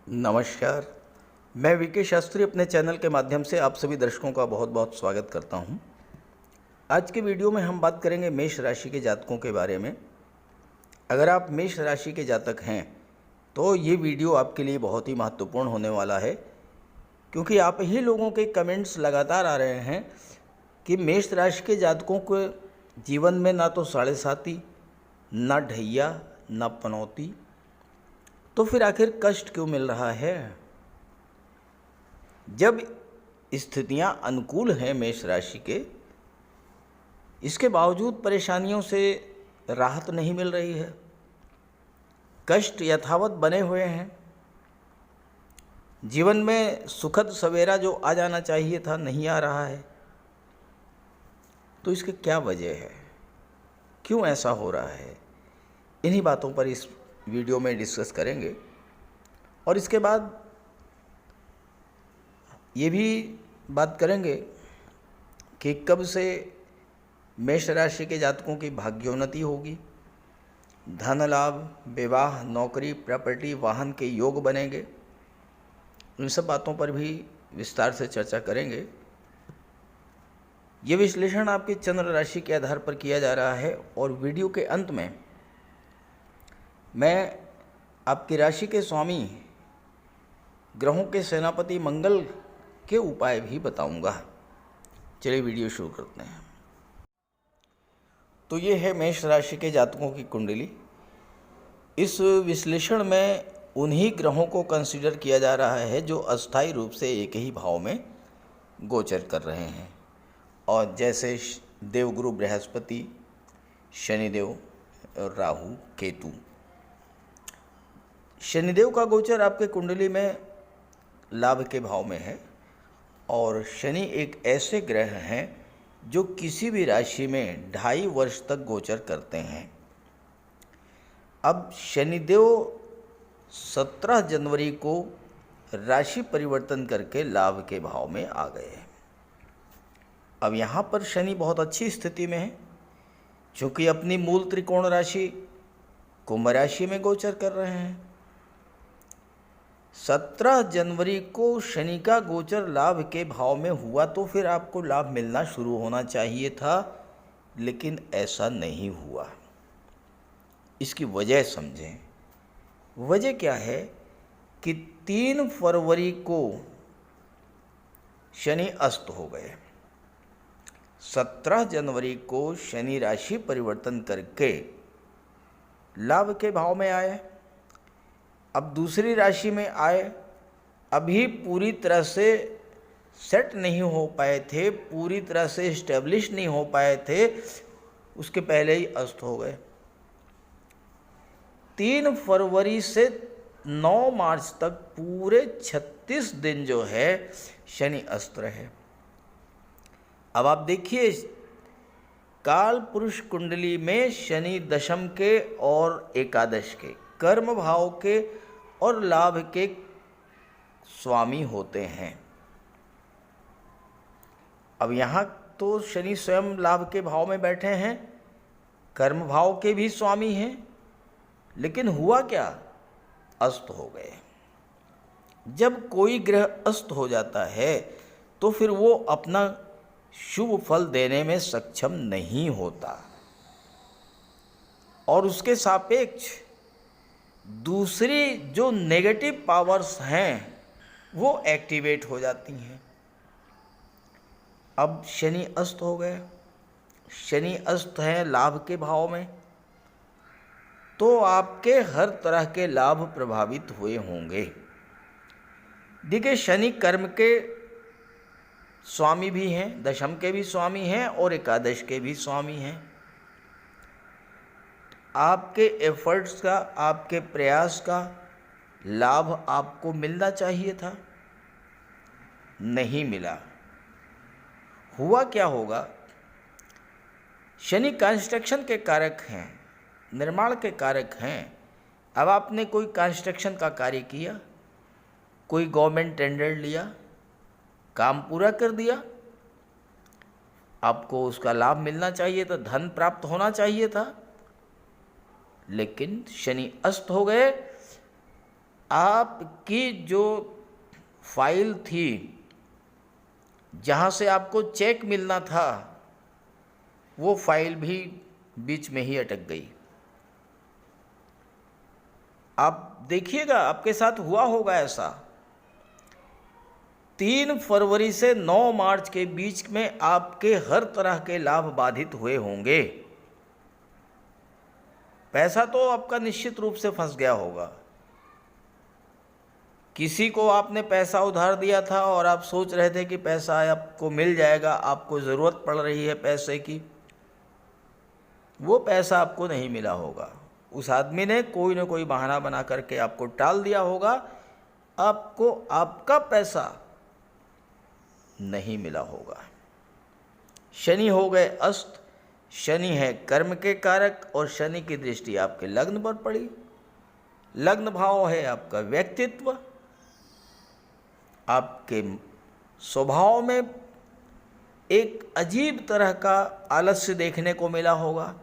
नमस्कार। मैं वीके शास्त्री अपने चैनल के माध्यम से आप सभी दर्शकों का बहुत बहुत स्वागत करता हूं। आज के वीडियो में हम बात करेंगे मेष राशि के जातकों के बारे में। अगर आप मेष राशि के जातक हैं तो ये वीडियो आपके लिए बहुत ही महत्वपूर्ण होने वाला है, क्योंकि आप ही लोगों के कमेंट्स लगातार आ रहे हैं कि मेष राशि के जातकों के जीवन में ना तो साढ़े साती, ना ढैया, ना पनौती, तो फिर आखिर कष्ट क्यों मिल रहा है। जब स्थितियां अनुकूल हैं मेष राशि के, इसके बावजूद परेशानियों से राहत नहीं मिल रही है, कष्ट यथावत बने हुए हैं, जीवन में सुखद सवेरा जो आ जाना चाहिए था नहीं आ रहा है, तो इसकी क्या वजह है, क्यों ऐसा हो रहा है, इन्हीं बातों पर इस वीडियो में डिस्कस करेंगे। और इसके बाद ये भी बात करेंगे कि कब से मेष राशि के जातकों की भाग्योन्नति होगी, धन लाभ, विवाह, नौकरी, प्रॉपर्टी, वाहन के योग बनेंगे। इन सब बातों पर भी विस्तार से चर्चा करेंगे। ये विश्लेषण आपकी चंद्र राशि के आधार पर किया जा रहा है और वीडियो के अंत में मैं आपकी राशि के स्वामी ग्रहों के सेनापति मंगल के उपाय भी बताऊंगा। चलिए वीडियो शुरू करते हैं। तो ये है मेष राशि के जातकों की कुंडली। इस विश्लेषण में उन्हीं ग्रहों को कंसीडर किया जा रहा है जो अस्थायी रूप से एक ही भाव में गोचर कर रहे हैं, और जैसे देवगुरु बृहस्पति, शनिदेव, राहु, केतु। शनिदेव का गोचर आपके कुंडली में लाभ के भाव में है, और शनि एक ऐसे ग्रह हैं जो किसी भी राशि में 2.5 वर्ष तक गोचर करते हैं। अब शनिदेव 17 जनवरी को राशि परिवर्तन करके लाभ के भाव में आ गए हैं। अब यहाँ पर शनि बहुत अच्छी स्थिति में है, क्योंकि अपनी मूल त्रिकोण राशि कुंभ राशि में गोचर कर रहे हैं। 17 जनवरी को शनि का गोचर लाभ के भाव में हुआ तो फिर आपको लाभ मिलना शुरू होना चाहिए था, लेकिन ऐसा नहीं हुआ। इसकी वजह समझें। वजह क्या है कि 3 फरवरी को शनि अस्त हो गए। 17 जनवरी को शनि राशि परिवर्तन करके लाभ के भाव में आए, अब दूसरी राशि में आए। अभी पूरी तरह से सेट नहीं हो पाए थे, पूरी तरह से इस्टेब्लिश नहीं हो पाए थे, उसके पहले ही अस्त हो गए। 3 फरवरी से 9 मार्च तक पूरे 36 दिन जो है शनि अस्त रहे। अब आप देखिए, काल पुरुष कुंडली में शनि दशम के और एकादश के, कर्म भाव के और लाभ के स्वामी होते हैं। अब यहाँ तो शनि स्वयं लाभ के भाव में बैठे हैं, कर्म भाव के भी स्वामी हैं, लेकिन हुआ क्या, अस्त हो गए। जब कोई ग्रह अस्त हो जाता है तो फिर वो अपना शुभ फल देने में सक्षम नहीं होता, और उसके सापेक्ष दूसरी जो नेगेटिव पावर्स हैं वो एक्टिवेट हो जाती हैं। अब शनि अस्त हो गए, शनि अस्त है लाभ के भाव में, तो आपके हर तरह के लाभ प्रभावित हुए होंगे। देखिए, शनि कर्म के स्वामी भी हैं, दशम के भी स्वामी हैं और एकादश के भी स्वामी हैं। आपके एफर्ट्स का, आपके प्रयास का लाभ आपको मिलना चाहिए था, नहीं मिला। हुआ क्या होगा, शनि कंस्ट्रक्शन के कारक हैं, निर्माण के कारक हैं। अब आपने कोई कंस्ट्रक्शन का कार्य किया, कोई गवर्नमेंट टेंडर लिया, काम पूरा कर दिया, आपको उसका लाभ मिलना चाहिए था, धन प्राप्त होना चाहिए था, लेकिन शनि अस्त हो गए। आपकी जो फाइल थी, जहाँ से आपको चेक मिलना था, वो फाइल भी बीच में ही अटक गई। आप देखिएगा, आपके साथ हुआ होगा ऐसा। 3 फरवरी से 9 मार्च के बीच में आपके हर तरह के लाभ बाधित हुए होंगे। पैसा तो आपका निश्चित रूप से फंस गया होगा। किसी को आपने पैसा उधार दिया था और आप सोच रहे थे कि पैसा आपको मिल जाएगा, आपको ज़रूरत पड़ रही है पैसे की, वो पैसा आपको नहीं मिला होगा। उस आदमी ने कोई ना कोई बहाना बना करके आपको टाल दिया होगा, आपको आपका पैसा नहीं मिला होगा। शनि हो गए अस्त। शनि है कर्म के कारक और शनि की दृष्टि आपके लग्न पर पड़ी। लग्न भाव है आपका व्यक्तित्व। आपके स्वभाव में एक अजीब तरह का आलस्य देखने को मिला होगा।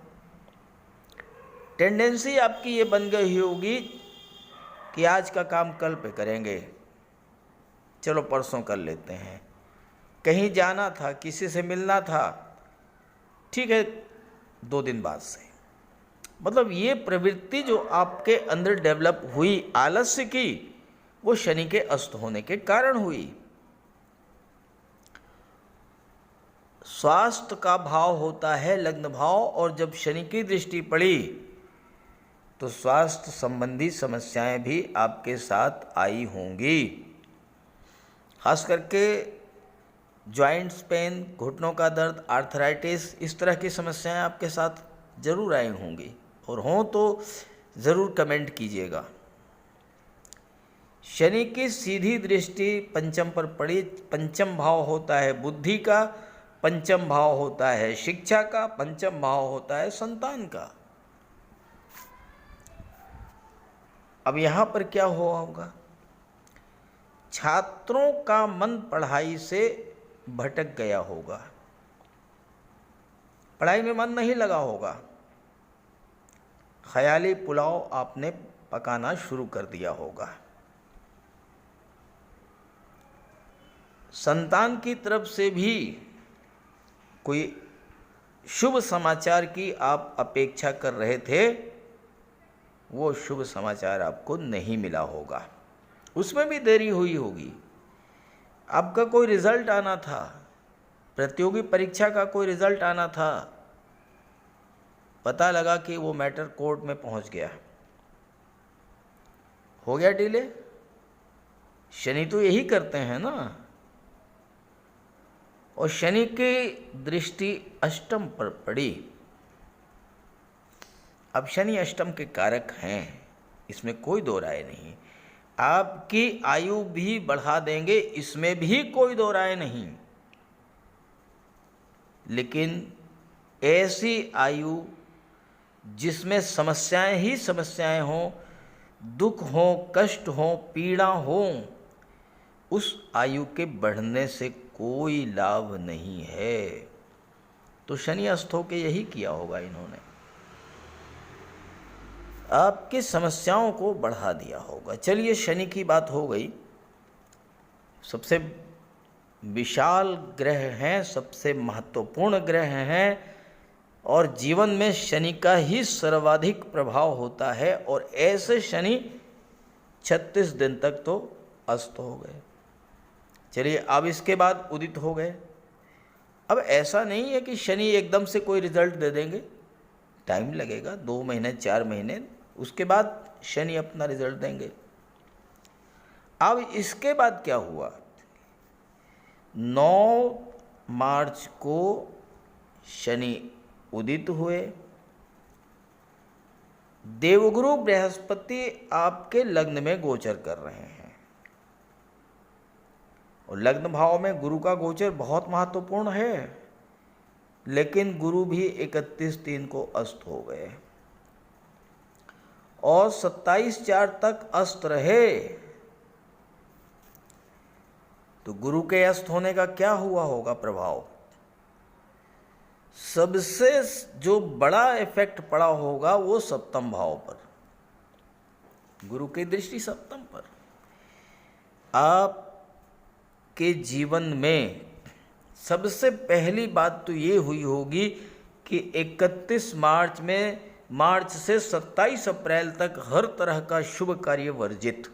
टेंडेंसी आपकी ये बन गई होगी कि आज का काम कल पे करेंगे, चलो परसों कर लेते हैं। कहीं जाना था, किसी से मिलना था, ठीक है 2 दिन बाद से। मतलब ये प्रवृत्ति जो आपके अंदर डेवलप हुई आलस्य की, वो शनि के अस्त होने के कारण हुई। स्वास्थ्य का भाव होता है लग्न भाव, और जब शनि की दृष्टि पड़ी तो स्वास्थ्य संबंधी समस्याएं भी आपके साथ आई होंगी। खास करके जॉइंट्स पेन, घुटनों का दर्द, आर्थराइटिस, इस तरह की समस्याएं आपके साथ जरूर आई होंगी, और हों तो ज़रूर कमेंट कीजिएगा। शनि की सीधी दृष्टि पंचम पर पड़ी। पंचम भाव होता है बुद्धि का, पंचम भाव होता है शिक्षा का, पंचम भाव होता है संतान का। अब यहाँ पर क्या हुआ होगा? छात्रों का मन पढ़ाई से भटक गया होगा, पढ़ाई में मन नहीं लगा होगा। ख्याली पुलाव आपने पकाना शुरू कर दिया होगा। संतान की तरफ से भी कोई शुभ समाचार की आप अपेक्षा कर रहे थे, वो शुभ समाचार आपको नहीं मिला होगा, उसमें भी देरी हुई होगी। आपका कोई रिजल्ट आना था, प्रतियोगी परीक्षा का कोई रिजल्ट आना था, पता लगा कि वो मैटर कोर्ट में पहुंच गया, हो गया डिले। शनि तो यही करते हैं ना। और शनि की दृष्टि अष्टम पर पड़ी। अब शनि अष्टम के कारक हैं, इसमें कोई दो राय नहीं। आपकी आयु भी बढ़ा देंगे, इसमें भी कोई दो राय नहीं। लेकिन ऐसी आयु जिसमें समस्याएं ही समस्याएं हों, दुख हो, कष्ट हो, पीड़ा हो, उस आयु के बढ़ने से कोई लाभ नहीं है। तो शनि अस्त होके यही किया होगा इन्होंने, आपकी समस्याओं को बढ़ा दिया होगा। चलिए, शनि की बात हो गई। सबसे विशाल ग्रह हैं, सबसे महत्वपूर्ण ग्रह हैं, और जीवन में शनि का ही सर्वाधिक प्रभाव होता है। और ऐसे शनि 36 दिन तक तो अस्त हो गए। चलिए, अब इसके बाद उदित हो गए। अब ऐसा नहीं है कि शनि एकदम से कोई रिजल्ट दे देंगे, टाइम लगेगा, 2 महीने 4 महीने, उसके बाद शनि अपना रिजल्ट देंगे। अब इसके बाद क्या हुआ? 9 मार्च को शनि उदित हुए। देवगुरु बृहस्पति आपके लग्न में गोचर कर रहे हैं, और लग्न भाव में गुरु का गोचर बहुत महत्वपूर्ण है। लेकिन गुरु भी 31/3 को अस्त हो गए, और 27/4 तक अस्त रहे। तो गुरु के अस्त होने का क्या हुआ होगा प्रभाव? सबसे जो बड़ा इफेक्ट पड़ा होगा वो 7वें भाव पर। गुरु की दृष्टि सप्तम पर। आपके जीवन में सबसे पहली बात तो ये हुई होगी कि 31 मार्च से 27 अप्रैल तक हर तरह का शुभ कार्य वर्जित।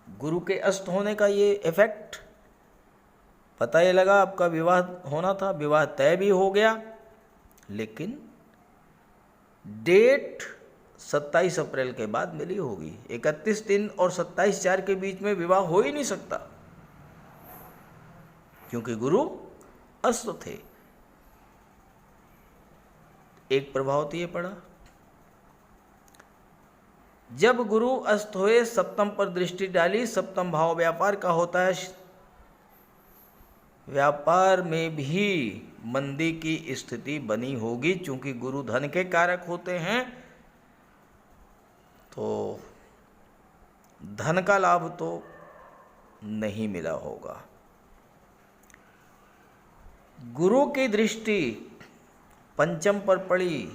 गुरु के अस्त होने का ये इफेक्ट पता ये लगा। आपका विवाह होना था, विवाह तय भी हो गया, लेकिन डेट 27 अप्रैल के बाद मिली होगी। 31 दिन और 27/4 के बीच में विवाह हो ही नहीं सकता, क्योंकि गुरु अस्त थे। एक प्रभाव तो ये पड़ा, जब गुरु अस्त हुए सप्तम पर दृष्टि डाली। सप्तम भाव व्यापार का होता है। व्यापार में भी मंदी की स्थिति बनी होगी, क्योंकि गुरु धन के कारक होते हैं, तो धन का लाभ तो नहीं मिला होगा। गुरु की दृष्टि पंचम पर पड़ी,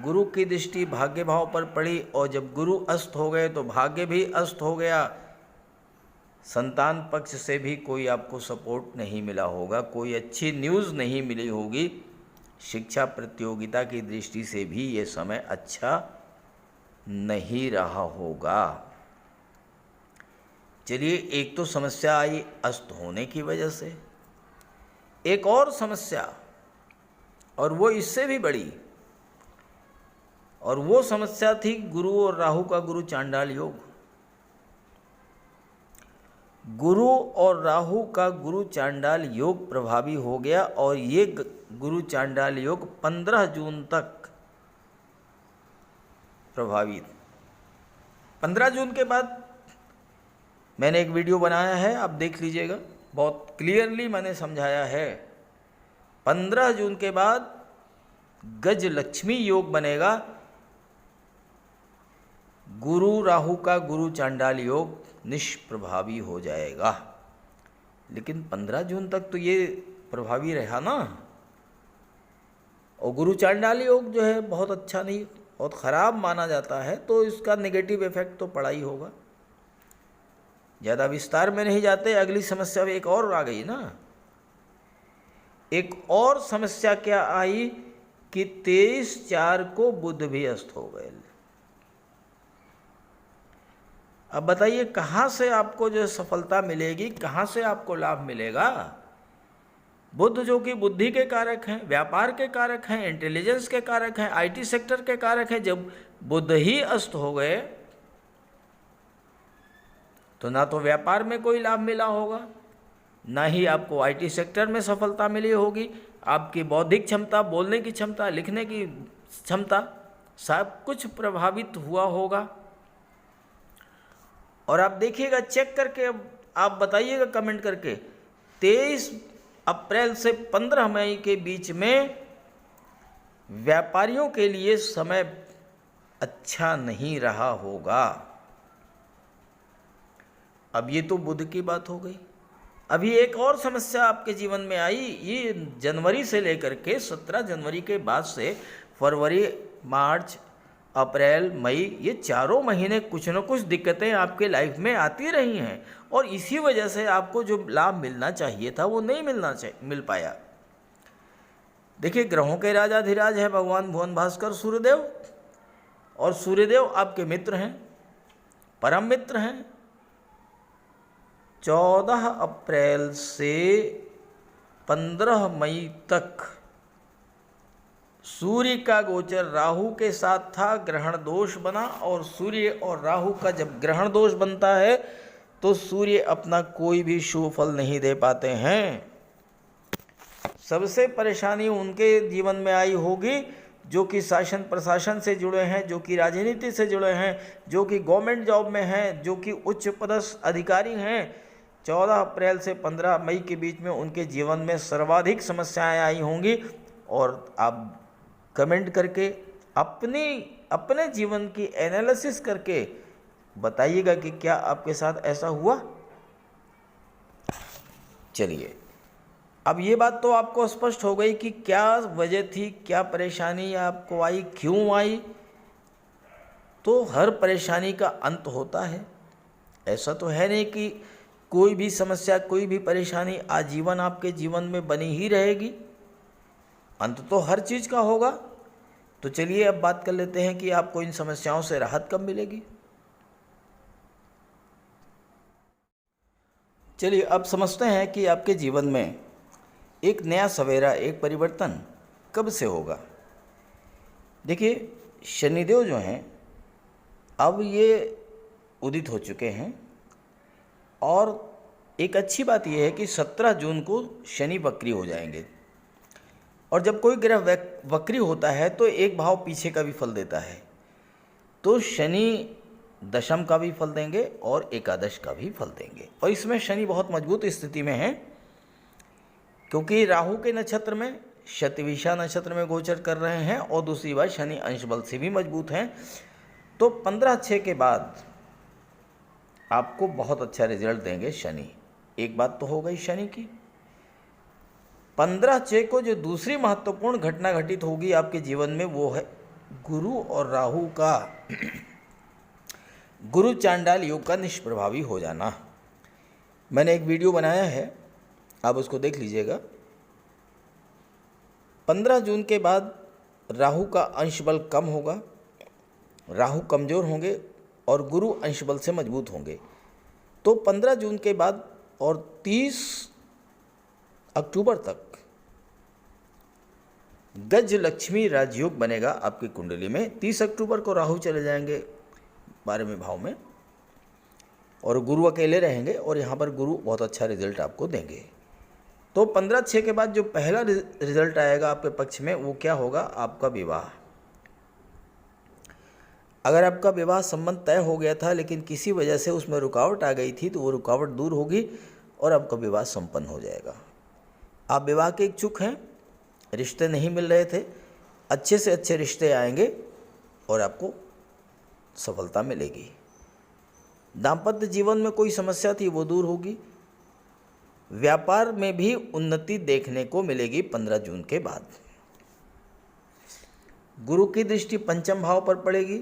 गुरु की दृष्टि भाग्य भाव पर पड़ी, और जब गुरु अस्त हो गए तो भाग्य भी अस्त हो गया। संतान पक्ष से भी कोई आपको सपोर्ट नहीं मिला होगा, कोई अच्छी न्यूज़ नहीं मिली होगी। शिक्षा प्रतियोगिता की दृष्टि से भी ये समय अच्छा नहीं रहा होगा। चलिए, एक तो समस्या आई अस्त होने की वजह से। एक और समस्या, और वो इससे भी बड़ी, और वो समस्या थी गुरु और राहु का गुरु चांडाल योग। गुरु और राहु का गुरु चांडाल योग प्रभावी हो गया, और ये गुरु चांडाल योग 15 जून तक प्रभावी। 15 जून के बाद मैंने एक वीडियो बनाया है, आप देख लीजिएगा, बहुत क्लियरली मैंने समझाया है। 15 जून के बाद गज लक्ष्मी योग बनेगा। गुरु राहु का गुरु चांडाल योग निष्प्रभावी हो जाएगा। लेकिन 15 जून तक तो ये प्रभावी रहा ना। और गुरु चांडाल योग जो है बहुत अच्छा नहीं, बहुत ख़राब माना जाता है, तो इसका नेगेटिव इफेक्ट तो पड़ा ही होगा। ज़्यादा विस्तार में नहीं जाते। अगली समस्या में एक और आ गई ना। एक और समस्या क्या आई कि 23/4 को बुध भी अस्त हो गए। अब बताइए कहाँ से आपको जो सफलता मिलेगी, कहाँ से आपको लाभ मिलेगा। बुध जो कि बुद्धि के कारक हैं, व्यापार के कारक हैं, इंटेलिजेंस के कारक हैं, आईटी सेक्टर के कारक हैं, जब बुध ही अस्त हो गए तो ना तो व्यापार में कोई लाभ मिला होगा, ना ही आपको आईटी सेक्टर में सफलता मिली होगी। आपकी बौद्धिक क्षमता, बोलने की क्षमता, लिखने की क्षमता, सब कुछ प्रभावित हुआ होगा। और आप देखिएगा, चेक करके आप बताइएगा कमेंट करके, 23 अप्रैल से 15 मई के बीच में व्यापारियों के लिए समय अच्छा नहीं रहा होगा। अब ये तो बुध की बात हो गई। अभी एक और समस्या आपके जीवन में आई। ये जनवरी से लेकर के 17 जनवरी के बाद से फरवरी, मार्च, अप्रैल, मई, ये चारों महीने कुछ न कुछ दिक्कतें आपके लाइफ में आती रही हैं, और इसी वजह से आपको जो लाभ मिलना चाहिए था वो नहीं मिल पाया। देखिए, ग्रहों के राजाधिराज है भगवान भुवन भास्कर सूर्यदेव, और सूर्यदेव आपके मित्र हैं, परम मित्र हैं। 14 अप्रैल से 15 मई तक सूर्य का गोचर राहु के साथ था, ग्रहण दोष बना। और सूर्य और राहु का जब ग्रहण दोष बनता है तो सूर्य अपना कोई भी शुभ फल नहीं दे पाते हैं। सबसे परेशानी उनके जीवन में आई होगी जो कि शासन प्रशासन से जुड़े हैं, जो कि राजनीति से जुड़े हैं, जो कि गवर्नमेंट जॉब में हैं, जो कि उच्च पदस्थ अधिकारी हैं। 14 अप्रैल से 15 मई के बीच में उनके जीवन में सर्वाधिक समस्याएं आई होंगी। और आप कमेंट करके अपने जीवन की एनालिसिस करके बताइएगा कि क्या आपके साथ ऐसा हुआ। चलिए, अब ये बात तो आपको स्पष्ट हो गई कि क्या वजह थी, क्या परेशानी आपको आई, क्यों आई। तो हर परेशानी का अंत होता है। ऐसा तो है नहीं कि कोई भी समस्या, कोई भी परेशानी आजीवन आपके जीवन में बनी ही रहेगी। अंत तो हर चीज़ का होगा। तो चलिए अब बात कर लेते हैं कि आपको इन समस्याओं से राहत कब मिलेगी। चलिए अब समझते हैं कि आपके जीवन में एक नया सवेरा, एक परिवर्तन कब से होगा। देखिए, शनिदेव जो हैं अब ये उदित हो चुके हैं, और एक अच्छी बात यह है कि 17 जून को शनि वक्री हो जाएंगे। और जब कोई ग्रह वक्री होता है तो एक भाव पीछे का भी फल देता है। तो शनि दशम का भी फल देंगे और एकादश का भी फल देंगे। और इसमें शनि बहुत मजबूत स्थिति में है, क्योंकि राहु के नक्षत्र में, शतभिषा नक्षत्र में गोचर कर रहे हैं, और दूसरी बात शनि अंश बल से भी मजबूत हैं। तो 15/6 के बाद आपको बहुत अच्छा रिजल्ट देंगे शनि। एक बात तो हो गई शनि की। 15/6 को जो दूसरी महत्वपूर्ण घटना घटित होगी आपके जीवन में, वो है गुरु और राहु का गुरु चांडाल योग का निष्प्रभावी हो जाना। मैंने एक वीडियो बनाया है, आप उसको देख लीजिएगा। 15 जून के बाद राहु का अंश बल कम होगा, राहु कमज़ोर होंगे और गुरु अंश बल से मजबूत होंगे। तो 15 जून के बाद और 30 अक्टूबर तक गज लक्ष्मी राजयोग बनेगा आपकी कुंडली में। 30 अक्टूबर को राहु चले जाएंगे 12वें भाव में, और गुरु अकेले रहेंगे, और यहाँ पर गुरु बहुत अच्छा रिजल्ट आपको देंगे। तो 15/6 के बाद जो पहला रिजल्ट आएगा आपके पक्ष में, वो क्या होगा? आपका विवाह। अगर आपका विवाह संबंध तय हो गया था लेकिन किसी वजह से उसमें रुकावट आ गई थी, तो वो रुकावट दूर होगी और आपका विवाह संपन्न हो जाएगा। आप विवाह के इच्छुक हैं, रिश्ते नहीं मिल रहे थे, अच्छे से अच्छे रिश्ते आएंगे और आपको सफलता मिलेगी। दाम्पत्य जीवन में कोई समस्या थी वो दूर होगी। व्यापार में भी उन्नति देखने को मिलेगी 15 जून के बाद। गुरु की दृष्टि पंचम भाव पर पड़ेगी।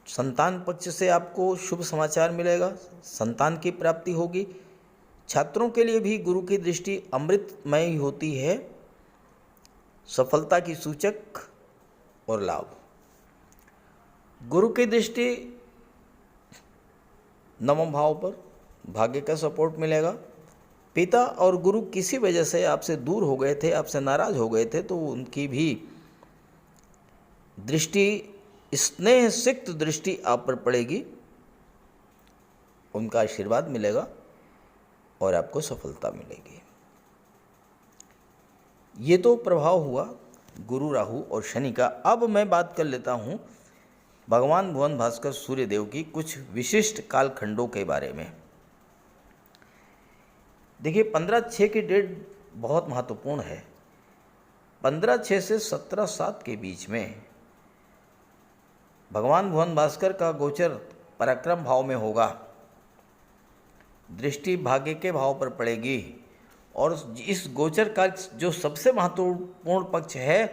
संतान पक्ष से आपको शुभ समाचार मिलेगा, संतान की प्राप्ति होगी। छात्रों के लिए भी गुरु की दृष्टि अमृतमय होती है, सफलता की सूचक और लाभ। गुरु की दृष्टि नवम भाव पर, भाग्य का सपोर्ट मिलेगा। पिता और गुरु किसी वजह से आपसे दूर हो गए थे, आपसे नाराज हो गए थे, तो उनकी भी दृष्टि, स्नेह सिक्त दृष्टि आप पर पड़ेगी, उनका आशीर्वाद मिलेगा और आपको सफलता मिलेगी। ये तो प्रभाव हुआ गुरु, राहु और शनि का। अब मैं बात कर लेता हूँ भगवान भुवन भास्कर सूर्य देव की कुछ विशिष्ट कालखंडों के बारे में। देखिए, 15/6 की डेट बहुत महत्वपूर्ण है। 15/6 से 17/7 के बीच में भगवान भुवन भास्कर का गोचर पराक्रम भाव में होगा। दृष्टि भाग्य के भाव पर पड़ेगी, और इस गोचर का जो सबसे महत्वपूर्ण पक्ष है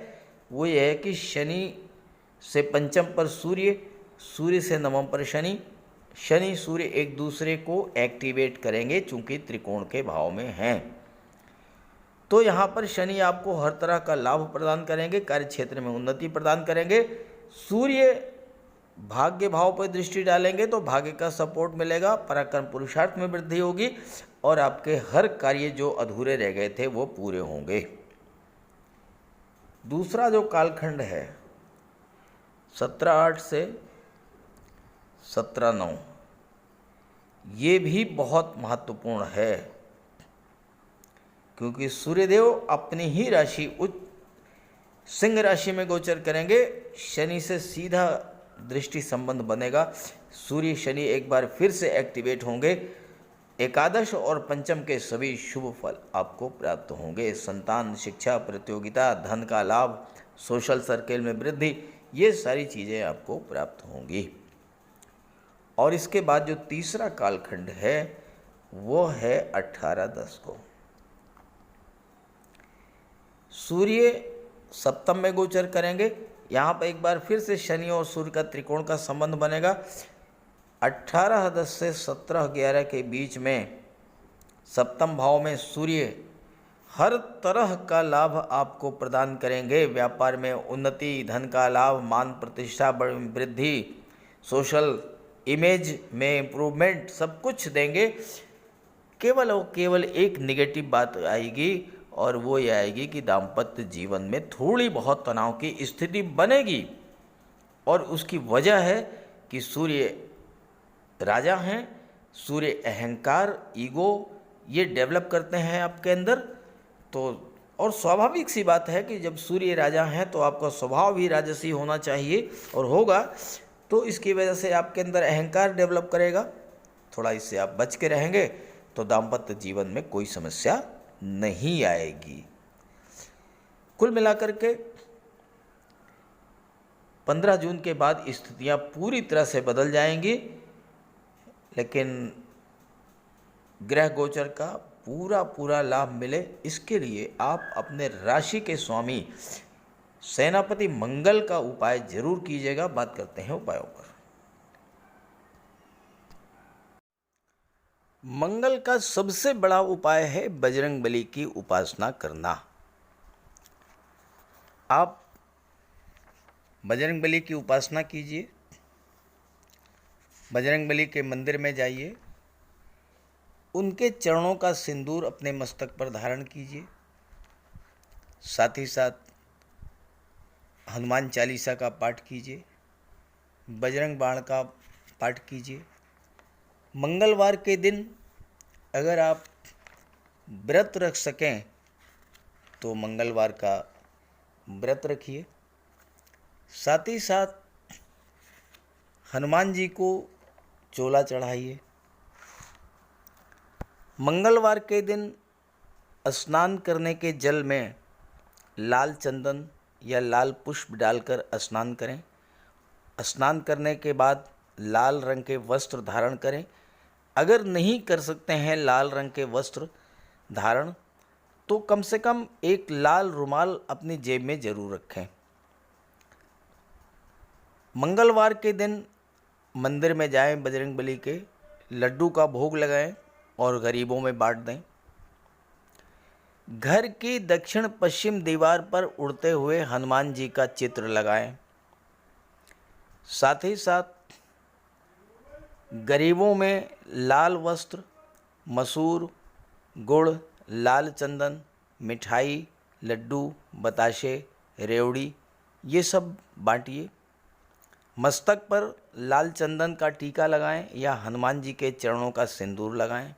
वो ये है कि शनि से पंचम पर सूर्य, सूर्य से नवम पर शनि, शनि सूर्य एक दूसरे को एक्टिवेट करेंगे चूंकि त्रिकोण के भाव में हैं। तो यहाँ पर शनि आपको हर तरह का लाभ प्रदान करेंगे, कार्य क्षेत्र में उन्नति प्रदान करेंगे। सूर्य भाग्य भाव पर दृष्टि डालेंगे तो भाग्य का सपोर्ट मिलेगा, पराक्रम पुरुषार्थ में वृद्धि होगी और आपके हर कार्य जो अधूरे रह गए थे वो पूरे होंगे। दूसरा जो कालखंड है 17/8 से 17/9, ये भी बहुत महत्वपूर्ण है, क्योंकि सूर्यदेव अपनी ही राशि उच्च सिंह राशि में गोचर करेंगे। शनि से सीधा दृष्टि संबंध बनेगा, सूर्य शनि एक बार फिर से एक्टिवेट होंगे। एकादश और पंचम के सभी शुभ फल आपको प्राप्त होंगे। संतान, शिक्षा, प्रतियोगिता, धन का लाभ, सोशल सर्कल में वृद्धि, ये सारी चीज़ें आपको प्राप्त होंगी। और इसके बाद जो तीसरा कालखंड है वो है 18/10 को। सूर्य सप्तम में गोचर करेंगे, यहाँ पर एक बार फिर से शनि और सूर्य का त्रिकोण का संबंध बनेगा। 18-10 से 17-11 के बीच में सप्तम भाव में सूर्य हर तरह का लाभ आपको प्रदान करेंगे। व्यापार में उन्नति, धन का लाभ, मान प्रतिष्ठा वृद्धि, सोशल इमेज में इम्प्रूवमेंट सब कुछ देंगे। केवल और केवल एक नेगेटिव बात आएगी और वो ये आएगी कि दाम्पत्य जीवन में थोड़ी बहुत तनाव की स्थिति बनेगी। और उसकी वजह है कि सूर्य राजा हैं, सूर्य अहंकार, ईगो ये डेवलप करते हैं आपके अंदर। तो और स्वाभाविक सी बात है कि जब सूर्य राजा हैं तो आपका स्वभाव भी राजसी होना चाहिए और होगा। तो इसकी वजह से आपके अंदर अहंकार डेवलप करेगा। थोड़ा इससे आप बच के रहेंगे तो दाम्पत्य जीवन में कोई समस्या नहीं आएगी। कुल मिलाकर के 15 जून के बाद स्थितियां पूरी तरह से बदल जाएंगी, लेकिन ग्रह गोचर का पूरा लाभ मिले इसके लिए आप अपने राशि के स्वामी सेनापति मंगल का उपाय जरूर कीजिएगा। बात करते हैं उपायों पर। मंगल का सबसे बड़ा उपाय है बजरंगबली की उपासना करना। आप बजरंगबली की उपासना कीजिए, बजरंगबली के मंदिर में जाइए, उनके चरणों का सिंदूर अपने मस्तक पर धारण कीजिए, साथ ही साथ हनुमान चालीसा का पाठ कीजिए, बजरंग बाण का पाठ कीजिए। मंगलवार के दिन अगर आप व्रत रख सकें तो मंगलवार का व्रत रखिए। साथ ही साथ हनुमान जी को चोला चढ़ाइए। मंगलवार के दिन स्नान करने के जल में लाल चंदन या लाल पुष्प डालकर स्नान करें। स्नान करने के बाद लाल रंग के वस्त्र धारण करें। अगर नहीं कर सकते हैं लाल रंग के वस्त्र धारण तो कम से कम एक लाल रुमाल अपनी जेब में जरूर रखें। मंगलवार के दिन मंदिर में जाएं, बजरंगबली के लड्डू का भोग लगाएं और गरीबों में बांट दें। घर की दक्षिण पश्चिम दीवार पर उड़ते हुए हनुमान जी का चित्र लगाएं। साथ ही साथ गरीबों में लाल वस्त्र, मसूर, गुड़, लाल चंदन, मिठाई, लड्डू, बताशे, रेवड़ी ये सब बांटिए। मस्तक पर लाल चंदन का टीका लगाएं या हनुमान जी के चरणों का सिंदूर लगाएं।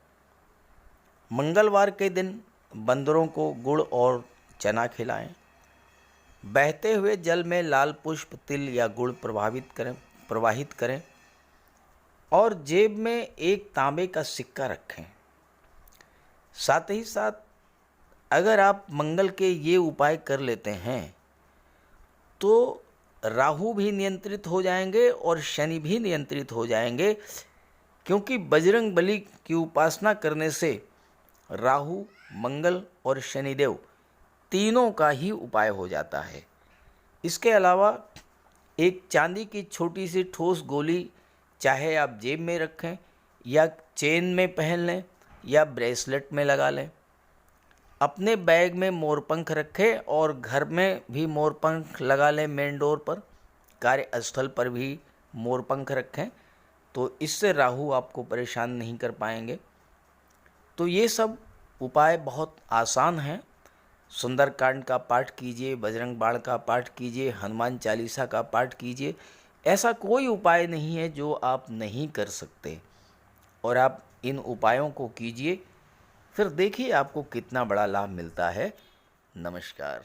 मंगलवार के दिन बंदरों को गुड़ और चना खिलाएं। बहते हुए जल में लाल पुष्प, तिल या गुड़ प्रवाहित करें और जेब में एक तांबे का सिक्का रखें। साथ ही साथ अगर आप मंगल के ये उपाय कर लेते हैं तो राहु भी नियंत्रित हो जाएंगे और शनि भी नियंत्रित हो जाएंगे, क्योंकि बजरंगबली की उपासना करने से राहु, मंगल और शनिदेव तीनों का ही उपाय हो जाता है। इसके अलावा एक चांदी की छोटी सी ठोस गोली चाहे आप जेब में रखें या चेन में पहन लें या ब्रेसलेट में लगा लें। अपने बैग में मोरपंख रखें और घर में भी मोरपंख लगा लें। मेन डोर पर, कार्यस्थल पर भी मोरपंख रखें तो इससे राहु आपको परेशान नहीं कर पाएंगे। तो ये सब उपाय बहुत आसान हैं। सुंदरकांड का पाठ कीजिए, बजरंग बाण का पाठ कीजिए, हनुमान चालीसा का पाठ कीजिए। ऐसा कोई उपाय नहीं है जो आप नहीं कर सकते और आप इन उपायों को कीजिए, फिर देखिए आपको कितना बड़ा लाभ मिलता है। नमस्कार।